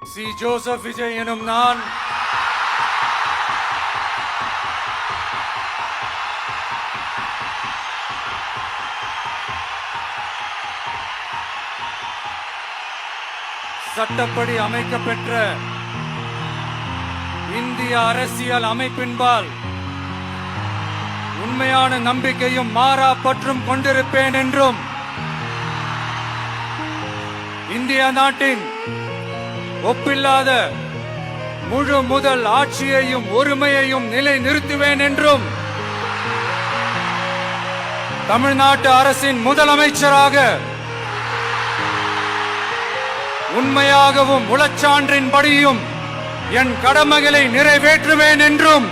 C Joseph Vijay எனும் நான் சட்டப்படி அமைக்கப்பெற்ற இந்திய அரசியல் அமைப்பின்பால் உண்மையான நம்பிக்கையும் மாறா பற்றும் கொண்டிருப்பேன் என்றும் இந்திய நாட்டின் ஒப்பில்லாத முழு முதல் ஆட்சியையும் ஒருமையையும் நிலை நிறுத்துவேன் என்றும் தமிழ்நாட்டு அரசின் முதலமைச்சராக உண்மையாகவும் உளச்சான்றின்படியும் என் கடமைகளை நிறைவேற்றுவேன் என்றும்